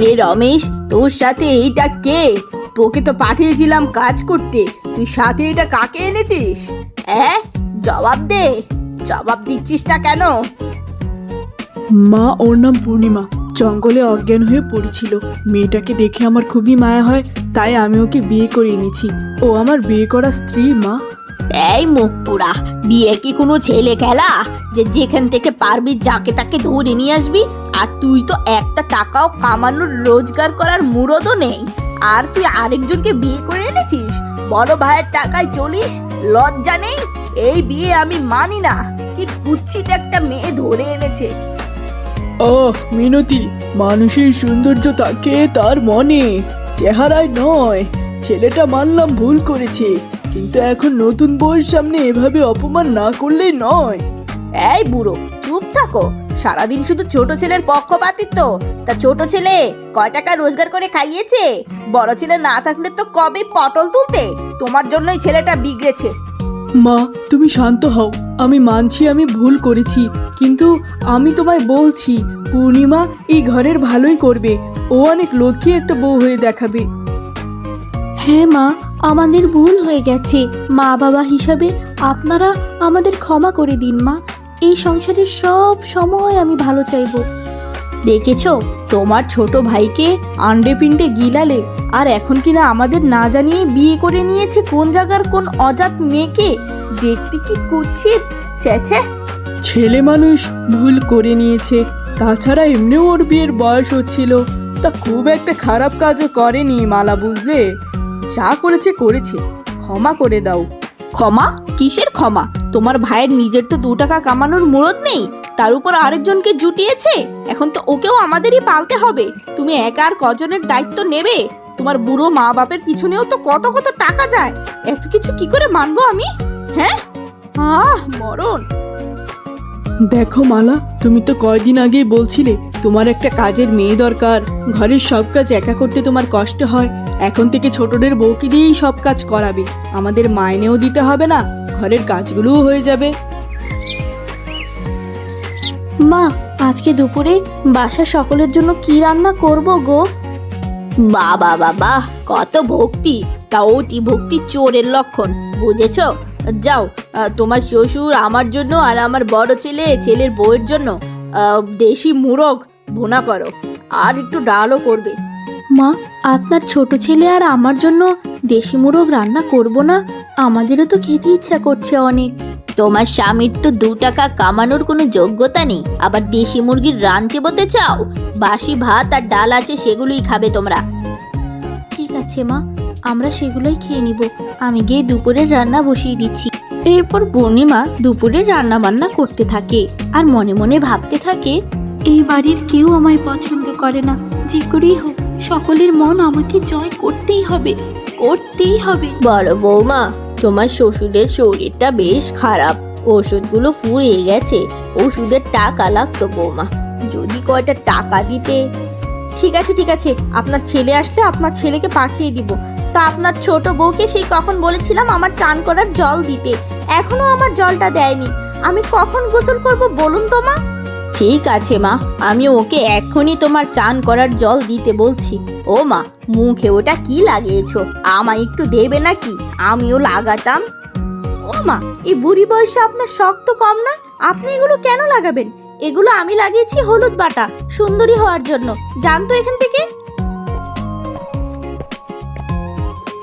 রে রমেশ, তোর সাথে এইটা কে? তোকে তো পাঠিয়েছিলাম কাজ করতে, তুই সাথে এটা কাকে এনেছিস? জবাব দে, জবাব দিচ্ছিস না কেন? মা, ওর নাম পূর্ণিমা। জঙ্গলে অজ্ঞান হয়ে পড়েছিল। মেয়েটাকে দেখে আমার খুবই মায়া হয়, তাই আমি ওকে বিয়ে করে এনেছি। ও আমার বিয়ে করা স্ত্রী মা। এই মুখ পোড়া, বিয়ে কি কোনো ছেলে খেলা যে যেখান থেকে পারবি যাকে তাকে ধরে নিয়ে আসবি? আর তুই তো একটা টাকাও কামানোর রোজগার করার মুরদও নেই, আর তুই আরেকজনকে বিয়ে করে এনেছিস? বড় ভাইয়ের টাকায় চলিস, লজ্জা নেই? এই বিয়ে আমি মানি না। কি কুৎসিত একটা মেয়ে ধরে এনেছে। মিনতি, মানুষের সৌন্দর্য থাকে তার মনে, চেহারায় নয়। ছেলেটা মানলাম ভুল করেছে, কিন্তু এখন নতুন বউয়ের সামনে এভাবে অপমান না করলেই নয়। এই বুড়ো, চুপ থাকো। সারাদিন শুধু ছোট ছেলের পক্ষপাতিত্ব। তা ছোট ছেলে কয় টাকা রোজগার করে খাইয়েছে? বড় ছেলে না থাকলে তো কবে পটল তুলতে। তোমার জন্যই ছেলেটা বিগড়েছে। মা, তুমি শান্ত হও। আমি মানছি আমি ভুল করেছি, কিন্তু আমি তোমায় বলছি পূর্ণিমা এই ঘরের ভালোই করবে। ও অনেক লক্ষ্মী একটা বউ হয়ে দেখাবে। হ্যাঁ মা, আমাদের ভুল হয়ে গেছে। মা বাবা হিসাবে আপনারা আমাদের ক্ষমা করে দিন মা। এই সংসারের সব সময় আমি ভালো চাইবো। দেখেছো, তোমার ছোট ভাইকে আন্ডে পিন্ডে গিলালে, আর এখন কিনা আমাদের না জানিয়ে বিয়ে করে নিয়েছে কোন জায়গার কোন অজাত মেয়েকে। দেখতে কি কুৎসিত। চেছে, ছেলে মানুষ ভুল করে নিয়েছে। তাছাড়া এমনিও ওর বিয়ের বয়স হচ্ছিল, তা খুব একটা খারাপ কাজও করেনি মালা, বুঝলে? যা করেছে করেছে, ক্ষমা করে দাও। ক্ষমা? কিসের ক্ষমা? তোমার ভাইয়ের নিজের তো 2 টাকা কামানোর মুরদ নেই, তার উপর আরেকজনকে জুটিয়েছে। এখন তো ওকেও আমাদেরই পালতে হবে। তুমি একা আর কজনের দায়িত্ব নেবে? তোমার বুড়ো মা বাপের পিছনেও তো কত কত টাকা যায়। এত কিছু কি করে মানবো আমি? হ্যাঁ, মরণ। দেখো মালা, তুমি তো কয়দিন আগেই বলছিলে তোমার একটা কাজের মেয়ে দরকার। ঘরের সব কাজ একা করতে তোমার কষ্ট হয়। এখন থেকে ছোটদের বউকে দিয়েই সব কাজ করাবে। আমাদের মাইনেও দিতে হবে না, ঘরের কাজগুলোও হয়ে যাবে। মা, আজকে দুপুরে বাসার সকলের জন্য কি রান্না করব গো? বাবা বাবা, কত ভক্তি! তা অতি ভক্তি চোরের লক্ষণ, বুঝেছো? যাও, তোমার শ্বশুর আমার জন্য আর আমার বড় ছেলের বউয়ের জন্য দেশি মুরগ ভুনা করো, আর একটু ডালও করবে। মা, আপনার ছোট ছেলে আর আমার জন্য দেশি মুরগ রান্না করব না? আমাদেরও তো খেতে ইচ্ছা করছে অনেক। তোমার স্বামীর তো 2 টাকা কামানোর কোনো যোগ্যতা নেই, আবার দেশি মুরগির রান চেবোতে চাও? বাসি ভাত আর ডাল আছে, সেগুলোই খাবে তোমরা। ঠিক আছে মা, আমরা সেগুলোই খেয়ে নিব। আমি গিয়ে দুপুরের রান্না বসিয়ে দিচ্ছি। এরপর পূর্ণিমা দুপুরের রান্না বান্না করতে থাকে আর মনে মনে ভাবতে থাকে, এই বাড়ির কেউ আমায় পছন্দ করে না। যে করেই হোক সকলের মন আমাকে জয় করতেই হবে, করতেই হবে। বড় বৌমা, তোমার শ্বশুরের শরীরটা বেশ খারাপ, ওষুধগুলো ফুরিয়ে গেছে। ওষুধের টাকা লাগতো বৌমা, যদি কয়টা টাকা দিতে। ঠিক আছে ঠিক আছে, আপনার ছেলে আসলে আপনার ছেলেকে পাঠিয়ে দিব। তা আপনার ছোট বউকে সেই কখন বলেছিলাম আমার চান করার জল দিতে, এখনো আমার জলটা দেয়নি। আমি কখন গোসল করব বলুন তো মা? ঠিক আছে মা, আমি ওকে এখনই তোমার চান করার জল দিতে বলছি। ও মা, মুখে ওটা কি লাগিয়েছো? আমায় একটু দেবে নাকি? আমিও লাগাতাম। ও মা, এই বুড়ি বয়সে আপনার শখ তো কম নয়, আপনি এগুলো কেন লাগাবেন? এগুলো আমি লাগিয়েছি হলুদ বাটা, সুন্দরী হওয়ার জন্য। জানতো এখান থেকে।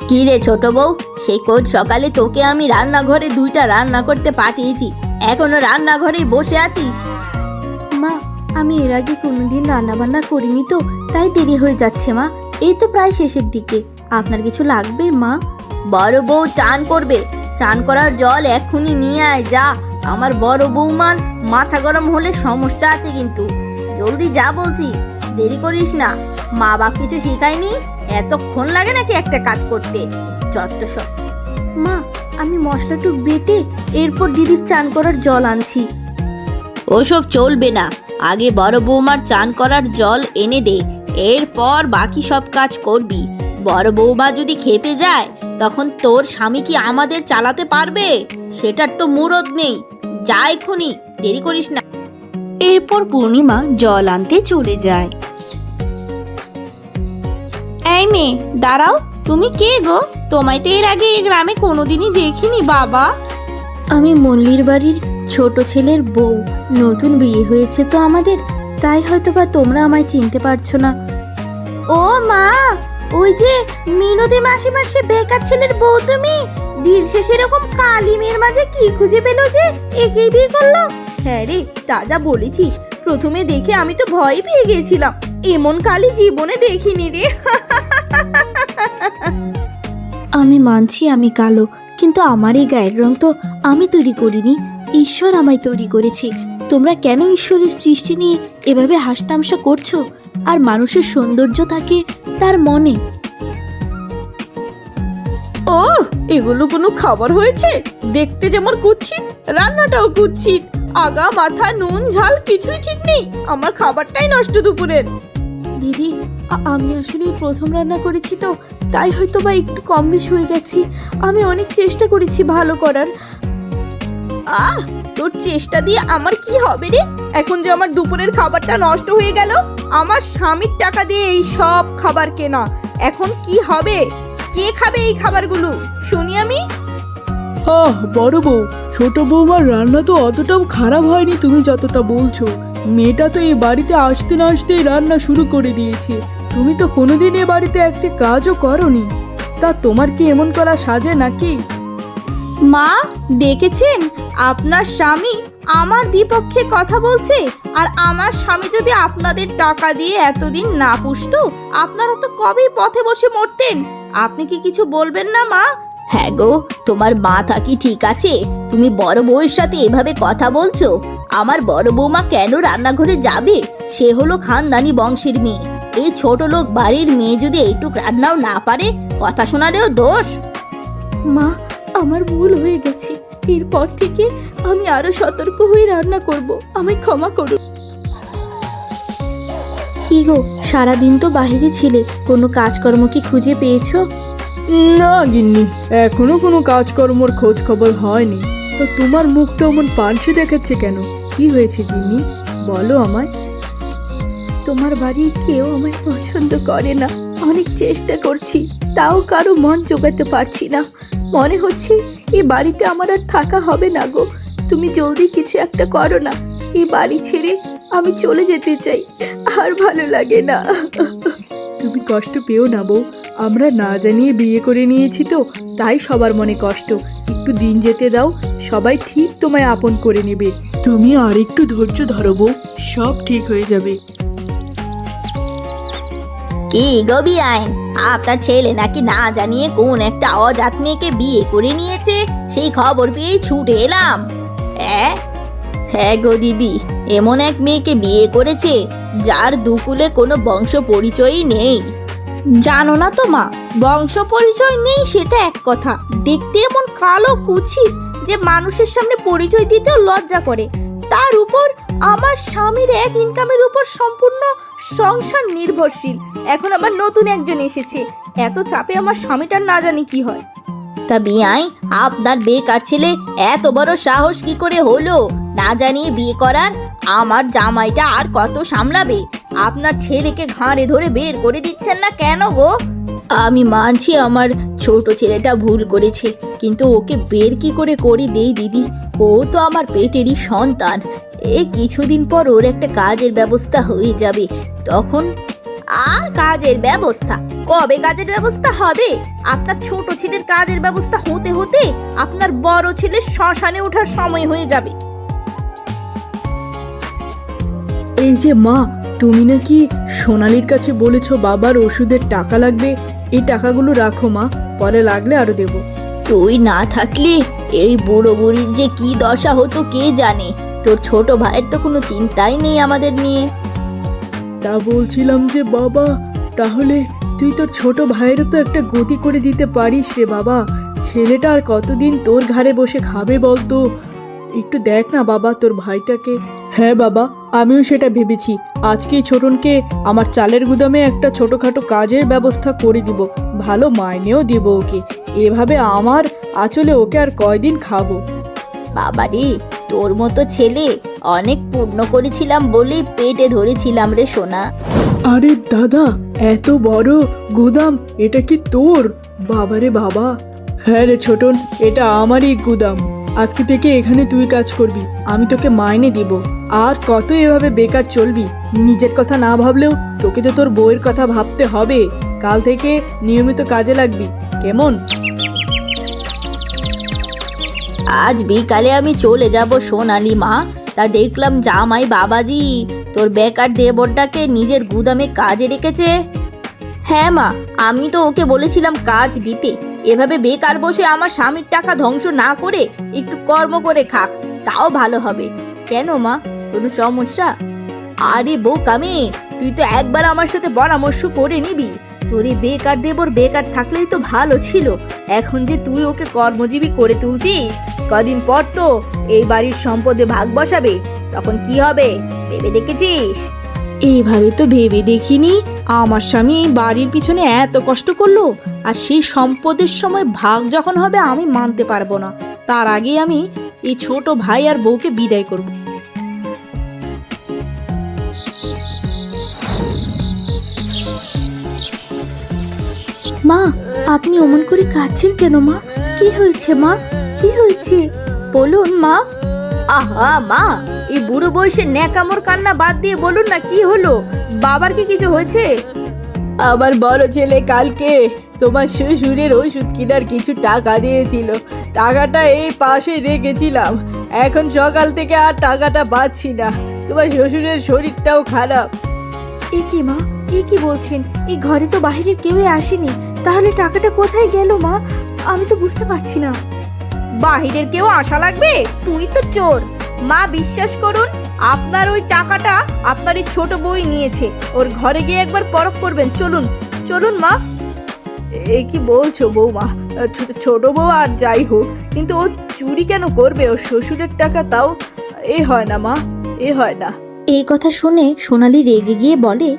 কি রে ছোট বউ, সেই কোন সকালে তোকে আমি রান্নাঘরে 2টা রান্না করতে পাঠিয়েছি, এখনো রান্নাঘরেই বসে আছিস? মা, আমি এর আগে কোনোদিন রান্না বান্না করিনি তো, তাই দেরি হয়ে যাচ্ছে মা। এই তো প্রায় শেষের দিকে। আপনার কিছু লাগবে মা? বড় বউ চান করবে, চান করার জল এক্ষুনি নিয়ে আয় যা। আমার বড় বৌমার মাথা গরম হলে সমস্যা আছে কিন্তু। জলদি যা বলছি, দেরি করিস না। মা বাপ কিছু শিখায়নি? এতক্ষণ লাগে নাকি একটা কাজ করতে? যত সব। মা, আমি মশলাটু বেটে এরপর দিদির চান করার জল আনছি। ওসব চলবে না, আগে বড় বৌমার চান করার জল এনে দে, এরপর বাকি সব কাজ করবি। বড় বৌমা যদি খেপে যায়, তখন তোর স্বামী কি আমাদের চালাতে পারবে? সেটার তো মুরদ নেই। যা এক্ষুনি, দেরি করিস না। এরপর পূর্ণিমা জল আনতে চলে যায়। এই মেয়ে দাঁড়াও, তুমি কে গো? তোমায় তো এর আগে এই গ্রামে কোনোদিনই দেখিনি বাবা। আমি মল্লির বাড়ির ছোট ছেলের বউ, নতুন বিয়ে হয়েছে তো আমাদের, তাই হয়তো বা তোমরা আমায় চিনতে পারছো না। ও মা, ওই যে মিনতি মাসিমার সে বেকার ছেলের বউ তুমি? দিন শেষে এরকম কালি মেয়ের মাঝে কি খুঁজে পেলো যে একেই বিয়ে করলো? হ্যাঁ রে, তা যা বলেছিস, প্রথমে দেখে আমি তো ভয় পেয়ে গেছিলাম, এমন কালি জীবনে দেখিনি রে। আমি মানছি আমি কালো, কিন্তু আমার এই গায়ের রং তো আমি তৈরি করিনি, ঈশ্বর আমায় তৈরি করেছে। তোমরা কেন ঈশ্বরের সৃষ্টি নিয়ে এভাবে হাসতামশা করছো? আর মানুষের সৌন্দর্য থাকে তার মনে। ও, এগুলো কোনো খাবার হয়েছে? দেখতে যেমন কুৎসিত, রান্নাটাও কুৎসিত। আগা মাথা নুন ঝাল কিছুই ঠিক নেই। আমার খাবারটাই নষ্ট দুপুরের। দিদি, আমি আসলে প্রথম রান্না করেছি তো, তাই হয়তো বা একটু কম বেশি হয়ে গেছি। আমি অনেক চেষ্টা করেছি ভালো করার। আহ, তোর চেষ্টা দিয়ে আমার কি হবে রে? এখন যে আমার দুপুরের খাবারটা নষ্ট হয়ে গেল, আমার স্বামীর টাকা দিয়ে এই সব খাবার কেনা, এখন কি হবে? কে খাবে এই খাবারগুলো শুনি আমি? বড় বউ, ছোট বৌমার রান্না তো অতটাও খারাপ হয়নি তুমি যতটা বলছো। মেয়েটা তো এই বাড়িতে আসতে না আসতেই রান্না শুরু করে দিয়েছে। তুমি তো কোনোদিন এ বাড়িতে একটি কাজও করনি, তা তোমার কি এমন করা সাজে নাকি? মা, দেখেছেন আপনার স্বামী আমার বিপক্ষে কথা বলছে? আর আমার স্বামী যদি আপনাদের টাকা দিয়ে এতদিন না পুষতো, আপনারা তো কবেই পথে বসে মরতেন। আপনি কি কিছু বলবেন না মা? হ্যাঁ গো, তোমার মাথা কি ঠিক আছে? তুমি বড় বউয়ের সাথে এভাবে কথা বলছো? আমার বড় বৌমা কেন রান্নাঘরে যাবে? সে হলো খানদানি বংশের মেয়ে। এই ছোট লোক বাড়ির মেয়ে যদি এইটুক রান্নাও না পারে, কথা শোনালেও দোষ। মা, আমার ভুল হয়ে গেছে, এরপর থেকে আমি আরো সতর্ক হয়ে রান্না করব, আমায় ক্ষমা করুন। কি গো, সারাদিন তো বাইরে ছিলে, কোনো কাজকর্ম কি খুঁজে পেয়েছো? না গিন্নি, এখনো কোনো কাজকর্মর খোঁজ খবর হয়নি। তো তোমার মুখটা অমন পানসে দেখাচ্ছে কেন? কি হয়েছে গিন্নি, বলো আমায়। তোমার বাড়ির কেউ আমায় পছন্দ করে না। অনেক চেষ্টা করছি, তাও কারো মন জোগাতে পারছি না। মনে হচ্ছে এই বাড়িতে আমার আর থাকা হবে না গো। তুমি জলদি কিছু একটা করো না, এই বাড়ি ছেড়ে আমি চলে যেতে চাই, আর ভালো লাগে না। তুমি কষ্ট পেও না বউ, আমরা না জানিয়ে বিয়ে করে নিয়েছি তো, তাই সবার মনে কষ্ট। একটু দিন যেতে দাও, সবাই ঠিক তোমায় আপন করে নেবে। তুমি আর একটু ধৈর্য ধরো বউ, সব ঠিক হয়ে যাবে। কি গো বিআইন, আপনার ছেলে নাকি না জানিয়ে কোন একটা অজাত মেয়েকে বিয়ে করে নিয়েছে, সেই খবর পেয়ে ছুটে এলাম। হ্যাঁ গো দিদি, এমন এক মেয়েকে বিয়ে করেছে যার দুকুলে কোনো বংশ পরিচয়ই নেই। জানো না তো মা, বংশ পরিচয় নেই সেটা এক কথা, দেখতে এমন কালো কুৎসিত যে মানুষের সামনে পরিচয় দিতেও লজ্জা করে। তার উপর আমার স্বামীর এক ইনকামের উপর সম্পূর্ণ সংসার নির্ভরশীল। এখন আবার নতুন একজন এসেছে, এত চাপে আমার স্বামীটার না জানি কি হয়। তা বিয়াই, আপনার বেকার ছেলে এত বড় সাহস কি করে হলো না জানিয়ে বিয়ে করার? আমার জামাইটা আর কত সামলাবে? আপনার ছেলেকে ঘাড়ে ধরে বের করে দিচ্ছেন না কেন গো? আমি মানছি আমার ছোট ছেলেটা ভুল করেছে, কিন্তু ওকে বের কি করে করি দেই দিদি? ও তো আমার পেটেরই সন্তান। এই কিছুদিন পর ওর একটা কাজের ব্যবস্থা হয়ে যাবে, তখন আর কাজের ব্যবস্থা? কবে কাজের ব্যবস্থা হবে? আপনার ছোট ছেলের কাজের ব্যবস্থা হতে হতে আপনার বড় ছেলের শ্মশানে ওঠার সময় হয়ে যাবে। এই যে মা, তুমি নাকি সোনালির কাছে বলেছো বাবার ওষুধের টাকা লাগবে। এই টাকাগুলো রাখো মা, পরে লাগলে আরো দেবো। তুই না থাকলে এই বুড়ো বুড়ির যে কি দশা হতো কে জানে। তোর ছোট ভাইয়ের তো কোনো চিন্তাই নেই আমাদের নিয়ে। তা বলছিলাম যে বাবা, তাহলে তুই তোর ছোট ভাইয়েরও তো একটা গতি করে দিতে পারিস রে বাবা। ছেলেটা আর কতদিন তোর ঘাড়ে বসে খাবে বলতো? একটু দেখ না বাবা তোর ভাইটাকে। হ্যাঁ বাবা, আমিও সেটা ভেবেছি। আজকেই ছোটনকে আমার চালের গুদামে একটা ছোটখাটো কাজের ব্যবস্থা করে দিব, ভালো মাইনেও দিব ওকে। এভাবে আমার আঁচলে ওকে আর কয়দিন খাবো। বাবারে, তোর মতো ছেলে অনেক পূর্ণ করেছিলাম বলেই পেটে ধরেছিলাম রে সোনা। আরে দাদা, এত বড় গুদাম, এটা কি তোর? বাবারে বাবা। হ্যাঁ রে ছোটন, এটা আমারই গুদাম। আজকে থেকে এখানে তুই কাজ করবি, আমি তোকে মাইনে দিব। আর কত এভাবে বেকার চলবি? নিজের কথা না ভাবলেও তোকে তো তোর বউয়ের কথা ভাবতে হবে। কাল থেকে নিয়মিত কাজে লাগবি, কেমন? আজ বিকালে আমি চলে যাব সোনালি মা। তা দেখলাম জামাই বাবাজি তোর বেকার দেবরটাকে নিজের গুদামে কাজে রেখেছে। হ্যাঁ মা, আমি তো ওকে বলেছিলাম কাজ দিতে। এভাবে বেকার বসে আমার স্বামীর টাকা ধ্বংস না করে একটু কর্ম করে খাক, তাও ভালো হবে। কেন মা, কোনো সমস্যা? আরে বোকামে, তুই তো একবার আমার সাথে পরামর্শ করে নিবি। তোর এই বেকার দেবর বেকার থাকলেই তো ভালো ছিল। এখন যে তুই ওকে কর্মজীবী করে তুলছিস, কদিন পর তো এই বাড়ির সম্পদে ভাগ বসাবে, তখন কি হবে ভেবে দেখেছিস? এইভাবে তো ভেবে দেখিনি। আমার স্বামী এই বাড়ির পিছনে এত কষ্ট করলো, আর সেই সম্পদের সময় ভাগ যখন হবে আমি মানতে পারবো না। তার আগে আমি এই ছোট ভাই আর বউকে বিদায় করব। মা, আপনি অমন করে কাঁদছেন কেন মা? কি হয়েছে মা, কি হয়েছে বলুন মা। আহা মা, এই বুড়ো বয়সে ন্যাকামোর কান্না বাদ দিয়ে বলুন না, কি হলো? বাবার কি কিছু হয়েছে? আমার বড় ছেলে কালকে তোমার শ্বশুরের ওষুধ কেনার কিছু টাকা দিয়েছিল। টাকাটা এই পাশে রেখেছিলাম, এখন সকাল থেকে আর টাকাটা পাচ্ছি না। তোমার শ্বশুরের শরীরটাও খারাপ। এ কি মা, এ কি বলছেন? এই ঘরে তো বাইরের কেউই আসেনি, তাহলে টাকাটা কোথায় গেল মা? আমি তো বুঝতে পারছি না। বাহিরের কেউ আশা লাগবে? তুই তো চোর। মা বিশ্বাস করুন, আপনার ওই টাকাটা আপনার এই ছোট বউই নিয়েছে। ওর ঘরে গিয়ে একবার পরখ করবেন। চলুন চলুন মা। এ কি বলছো বৌমা? ছোট বউ আর যাই হোক, কিন্তু ও চুরি কেন করবে? ও শ্বশুরের টাকা, তাও এ হয় না মা, এ হয় না। এই কথা শুনে সোনালি রেগে গিয়ে বলে,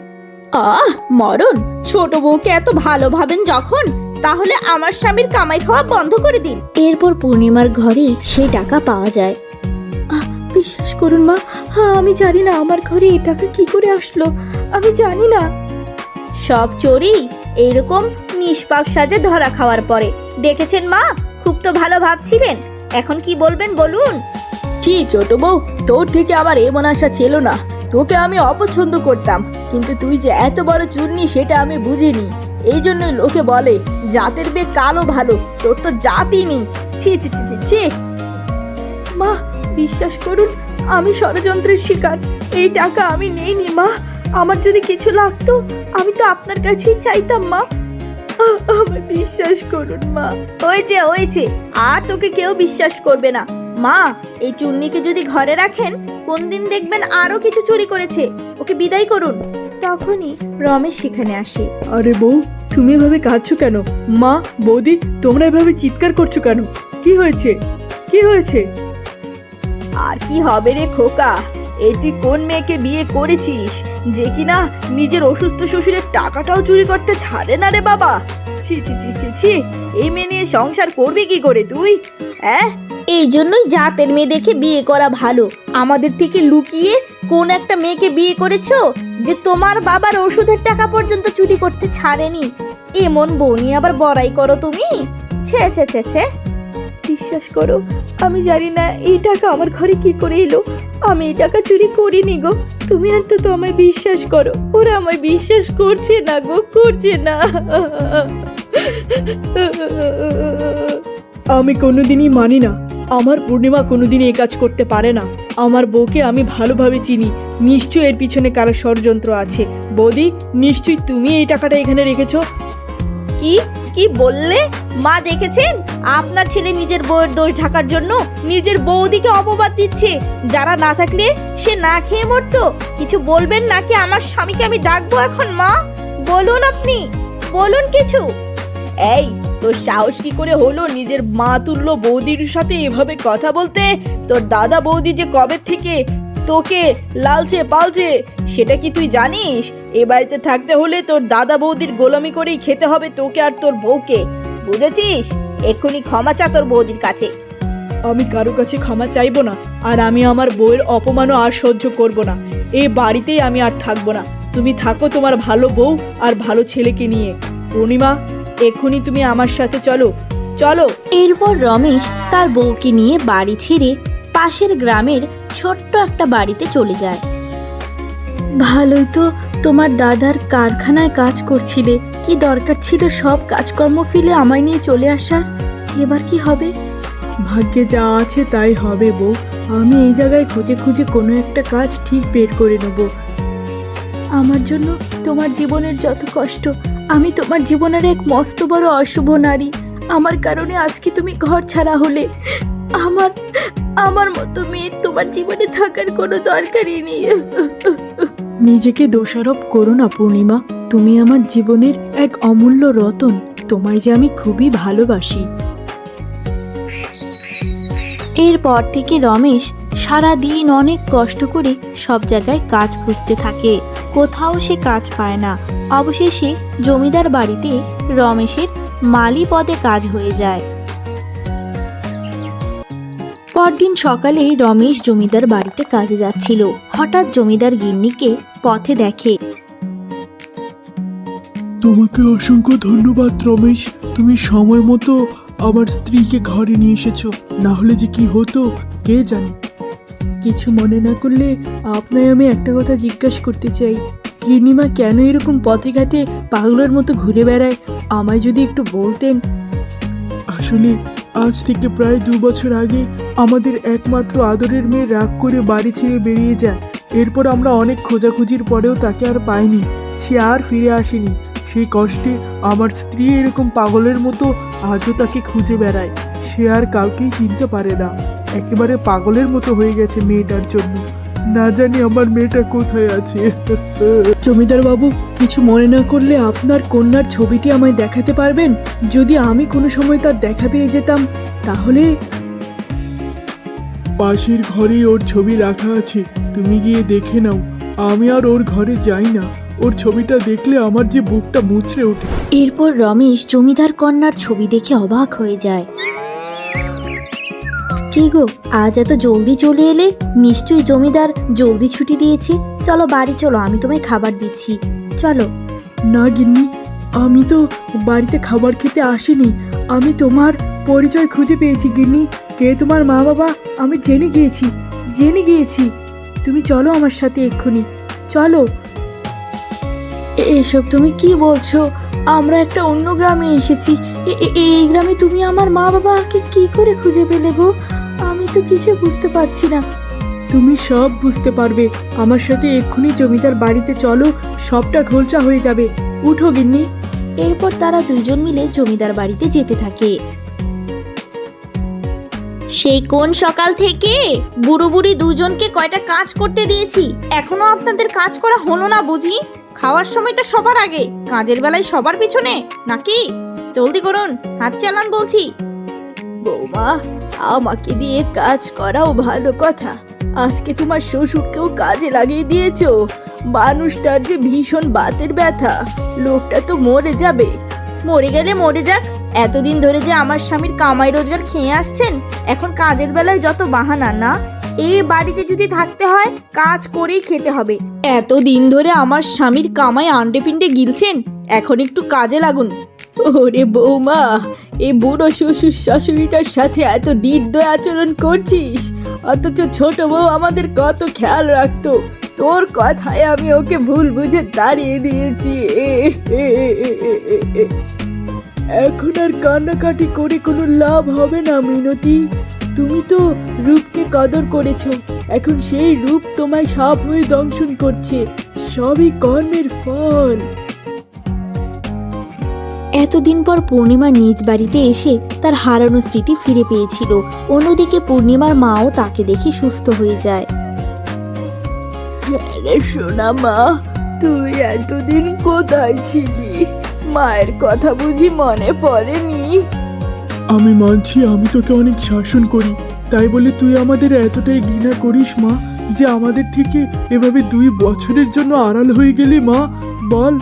আহ মরণ, ছোট বউকে এত ভালো ভাবেন যখন, তাহলে আমার স্বামীর কামাই খাওয়া বন্ধ করে দিন। এরপর পূর্ণিমার ঘরে সেই টাকা পাওয়া যায়। বিশ্বাস করুন মা, আমি জানি না আমার ঘরে এই টাকা কি করে আসলো, আমি জানি না। সব চোরই এইরকম নিষ্পাপ সাজে ধরা খাওয়ার পরে। দেখেছেন মা, খুব তো ভালো ভাবছিলেন, এখন কি বলবেন বলুন? ছি ছোট বউ, তোর থেকে আমার এমন আশা ছিল না। তোকে আমি অপছন্দ করতাম, কিন্তু তুই যে এত বড় চুন্নি সেটা আমি বুঝিনি। এই জন্যই লোকে বলে জাতের বে কালো ভালো, তোর তো জাতই নেই। ছি ছি ছি ছি ছি। মা বিশ্বাস করুন, আমি ষড়যন্ত্রের শিকার। এই টাকা আমি নেইনি মা। আমার যদি কিছু লাগতো আমি তো আপনার কাছেই চাইতাম মা। আমার বিশ্বাস করুন মা। হয়েছে হয়েছে, আর তোকে কেউ বিশ্বাস করবে না। মা, এই চুন্নিকে যদি ঘরে রাখেন, কোন দিন দেখবেন আরো কিছু চুরি করেছে। ওকে বিদায় করুন। তখনই রমেশ সেখানে আসে। আরে বউ, তুমি এভাবে কাঁদছো কেন? মা, বৌদি, তোমরা এভাবে চিৎকার করছো কেন? কি হয়েছে, কি হয়েছে? আর কি হবে রে খোকা, এই তুই কোন মেয়েকে বিয়ে করেছিস যে কিনা নিজের অসুস্থ শ্বশুরের টাকাটাও চুরি করতে ছাড়ে না রে বাবা। ছি ছি ছি ছি ছি, এই মেয়ে নিয়ে সংসার করবি কি করে তুই? এই জন্যই জাতের মেয়ে দেখে বিয়ে করা ভালো। আমাদের থেকে লুকিয়ে কোন একটা মেয়েকে বিয়ে করেছো যে তোমার বাবার ওষুধের টাকা পর্যন্ত চুরি করতে ছাড়েনি। এমন বউ নিয়ে আবার বড়াই করো তুমি? ছে ছে ছে ছে। বিশ্বাস করো, আমি জানি না এই টাকা আমার ঘরে কি করে এলো। আমি এই টাকা চুরি করিনি গো। তুমি অন্তত আমায় বিশ্বাস করো। ওরা আমায় বিশ্বাস করছে না গো, করছে না। আমি কোনোদিনই মানি না, আমার পূর্ণিমা কোনোদিনই এই কাজ করতে পারে না। আমার বউকে আমি ভালোভাবে চিনি, নিশ্চয়ই এর পিছনে কারো ষড়যন্ত্র আছে। বৌদি, নিশ্চয়ই তুমি এই টাকাটা এখানে রেখেছো। কি কি বললে? মা দেখেছেন, আপনার ছেলে নিজের বউয়ের দোষ ঢাকার জন্য নিজের বৌদিকে অপবাদ দিচ্ছে। যারা না থাকলে সে না খেয়ে মরতো। কিছু বলবেন নাকি আমার স্বামীকে আমি ডাকবো এখন? মা বলুন, আপনি বলুন কিছু। এই, তোর সাহস কি করে হলো নিজের মা তুল্য বৌদির সাথে এভাবে কথা বলতে? তোর দাদা বৌদি যে কবে থেকে তোকে লালচে পালচে, সেটা কি তুই জানিস? এ বাড়িতে থাকতে হলে তোর দাদা বৌদির গোলামি করেই খেতে হবে তোকে আর তোর বউকে, বুঝেছিস? এক্ষুনি ক্ষমা চা তোর বৌদির কাছে। আমি কারো কাছে ক্ষমা চাইবো না, আর আমি আমার বউয়ের অপমানও আর সহ্য করব না। এই বাড়িতেই আমি আর থাকবো না। তুমি থাকো তোমার ভালো বউ আর ভালো ছেলেকে নিয়ে। পূর্ণিমা, এক্ষুনি তুমি আমার সাথে চলো, চলো। এরপর রমেশ তার বউকে নিয়ে বাড়ি ছেড়ে পাশের গ্রামের ছোট্ট একটা বাড়িতে চলে যায়। ভালোই তো তোমার দাদার কারখানায় কাজ করছিলে, কি দরকার ছিল সব কাজকর্ম ফেলে আমায় নিয়ে চলে আসার? এবার কি হবে? ভাগ্যে যা আছে তাই হবে বউ। আমি এই জায়গায় খুঁজে খুঁজে কোনো একটা কাজ ঠিক বের করে নেব। আমার জন্য তোমার জীবনের যত কষ্ট, আমি তোমার জীবনের এক মস্ত বড় অশুভ নারী। আমার কারণে আজকে তুমি ঘর ছাড়া হলে। আমার মতো মেয়ে তোমার জীবনে থাকার কোনো দরকারই নেই। নিজেকে দোষারোপ করো না পূর্ণিমা, তুমি আমার জীবনের এক অমূল্য রতন। তোমায় যে আমি খুবই ভালোবাসি। এরপর থেকে রমেশ সারা দিন অনেক কষ্ট করে সব জায়গায় কাজ খুঁজতে থাকে। কোথাও সে কাজ পায় না। অবশেষে জমিদার বাড়িতে রমেশের মালি পদে কাজ হয়ে যায়। পরদিন সকালে রমেশ জমিদার বাড়িতে কাজে যাচ্ছিল। হঠাৎ জমিদার গিন্নিকে পথে দেখে। তোমাকে অসংখ্য ধন্যবাদ রমেশ, তুমি সময় মতো আমার স্ত্রীকে ঘরে নিয়ে এসেছো, না হলে যে কি হতো কে জানে। কিছু মনে না করলে আপনায় আমি একটা কথা জিজ্ঞাসা করতে চাই। গিন্নিমা কেন এরকম পথে ঘাটে পাগলের মতো ঘুরে বেড়ায়? আমায় যদি একটু বলতেন। আসলে আজ থেকে প্রায় 2 বছর আগে আমাদের একমাত্র আদরের মেয়ে রাগ করে বাড়ি ছেড়ে বেরিয়ে যায়। এরপর আমরা অনেক খোঁজাখুঁজির পরেও তাকে আর পাইনি, সে আর ফিরে আসেনি। সেই কষ্টে আমার স্ত্রী এরকম পাগলের মতো আজও তাকে খুঁজে বেড়ায়। সে আর কাউকেই চিনতে পারে না, একেবারে পাগলের মতো হয়ে গেছে মেয়েটার জন্য। না জানি আমার মেয়েটা কোথায় আছে। জমিদার বাবু, কিছু মনে না করলে আপনার কন্যার ছবিটি আমায় দেখাতে পারবেন? যদি আমি কোনো সময় তার দেখা পেয়ে যেতাম তাহলে। পাশের ঘরে ওর ছবি রাখা আছে, তুমি গিয়ে দেখে নাও। আমি আর ওর ঘরে যাই না, ওর ছবিটা দেখলে আমার যে বুকটা মুচড়ে ওঠে। এরপর রমেশ জমিদার কন্যার ছবি দেখে অবাক হয়ে যায়। কি গো, আজ এত জলদি চলে এলে? নিশ্চয়ই জমিদার জলদি ছুটি দিয়েছে। চলো বাড়ি চলো, আমি তোমায় খাবার দিচ্ছি, চলো। না গিন্নি, আমি তো বাড়িতে খাবার খেতে আসিনি। আমি তোমার পরিচয় খুঁজে পেয়েছি গিন্নি। কে তোমার মা বাবা আমি জেনে গিয়েছি। তুমি চলো আমার সাথে এক্ষুনি, চলো। এসব তুমি কি বলছো? আমরা একটা অন্য গ্রামে এসেছি। এই গ্রামে তুমি আমার মা বাবাকে কি করে খুঁজে পেলে গো? আমি তো কিছু বুঝতে পারছি না। তুমি সব বুঝতে পারবে। আমার সাথে এক্ষুনি জমিদার বাড়িতে চলো, সবটা ঘোলচা হয়ে যাবে। উঠো গিন্নি। এরপর তারা দুইজন মিলে জমিদার বাড়িতে যেতে থাকে। সেই কোন সকাল থেকে বুড়ো বুড়ি দুজনকে কয়টা কাজ করতে দিয়েছি, এখনো আপনাদের কাজ করা হলো না বুঝি? খাওয়ার সময় তো সবার আগে, কাজের বেলায় সবার পিছনে নাকি? জলদি করুন, হাত চালান বলছি। বৌমা, আমাকে দিয়ে কাজ করাও ভালো কথা। আজকে তোমার শ্বশুরকেও কাজে লাগিয়ে দিয়েছো। মানুষটার যে ভীষণ বাতের ব্যথা, লোকটা তো মরে যাবে। মরে গেলে মরে যাক, এতদিন ধরে যে আমার স্বামীর কামাই রোজগার খেয়ে আসছেন, এখন কাজের বেলায় যত বাহানা না। এই বাড়িতে যদি থাকতে হয় কাজ করেই খেতে হবে। এতদিন ধরে আমার স্বামীর কামাই আন্ডে পিন্ডে গিলছেন, এখন একটু কাজে লাগুন। ওরে বৌমা, এই বুড়ো শ্বশুর শাশুড়িটার সাথে এত নির্দয় আচরণ করছিস, অথচ ছোট বউ আমাদের কত খেয়াল রাখতো। তোর কথায় আমি ওকে ভুল বুঝে দাঁড়িয়ে দিয়েছি। এখন আর কান্নাকাটি করে কোনো লাভ হবে না মিনতি। তুমি তো রূপকে কদর করেছো, এখন সেই রূপ তোমায় সাপ হয়ে দংশন করছে। সবই কর্মের ফল। এতদিন পর পূর্ণিমা নিজ বাড়িতে এসে তার হারানো স্মৃতি ফিরে পেয়েছিল। অন্যদিকে পূর্ণিমার মাও তাকে দেখে সুস্থ হয়ে যায়। আরে সোনা মা, তুই এতদিন কোথায় ছিলি? মায়ের কথা বুঝি মনে পড়েনি? আমি মানছি আমি তোকে অনেক শাসন করি, তাই বলে তুই আমাদের এতটাই ঘৃণা করিস মা, যে আমাদের থেকে এভাবে 2 বছরের জন্য আড়াল হয়ে গেলি মা? বল।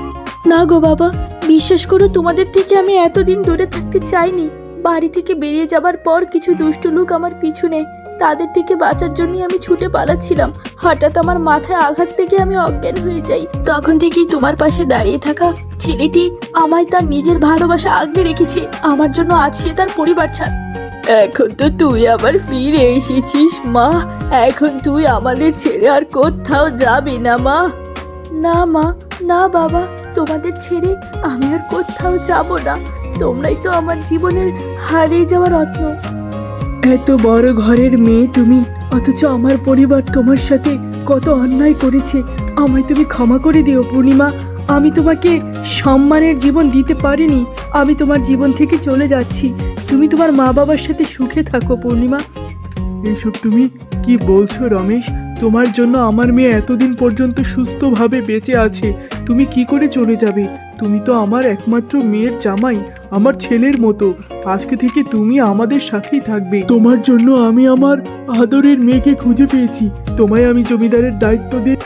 না গো বাবা, বিশ্বাস করো, তোমাদের থেকে আমি এতদিন দূরে থাকতে চাইনি। বাড়ি থেকে বেরিয়ে যাবার পর কিছু দুষ্টু লোক আমার পিছু নেয়। তাদের থেকে বাঁচার জন্যই আমি ছুটে পালাচ্ছিলাম। হঠাৎ আমার মাথায় আঘাত লেগে আমি অজ্ঞান হয়ে যাই। তখন থেকেই তোমার পাশে দাঁড়িয়ে থাকা ছেলেটি আমায় তার নিজের ভালোবাসা আগলে রেখেছে। আমার জন্য আজ সে তার পরিবার ছাড়। এখন তো তুই আবার ফিরে এসেছিস মা। এখন তুই আমাদের ছেড়ে আর কোথাও যাবি না মা। না মা, না বাবা, তোমাদের ছেড়ে আমি আর কোথাও যাব না। তোমরাই তো আমার জীবনের হারিয়ে যাওয়া রত্ন। এত বড় ঘরের মেয়ে তুমি, অথচ আমার পরিবার তোমার সাথে কত অন্যায় করেছে। আমায় তুমি ক্ষমা করে দিও পূর্ণিমা। আমি তোমাকে সম্মানের জীবন দিতে পারিনি। আমি তোমার জীবন থেকে চলে যাচ্ছি। তুমি তোমার মা বাবার সাথে সুখে থাকো পূর্ণিমা। এইসব তুমি কি বলছো রমেশ? তোমার জন্য আমার মেয়ে এতদিন পর্যন্ত সুস্থভাবে বেঁচে আছে, তুমি কি করে চলে যাবে? তুমি তো আমার একমাত্র মেয়ের জামাই, আমার ছেলের মতো। আজকে থেকে তুমি আমাদের সাথেই থাকবে। তোমার জন্য আমি আমার আদরের মেয়েকে খুঁজে পেয়েছি। তোমায় আমি জমিদারের দায়িত্ব দিয়ে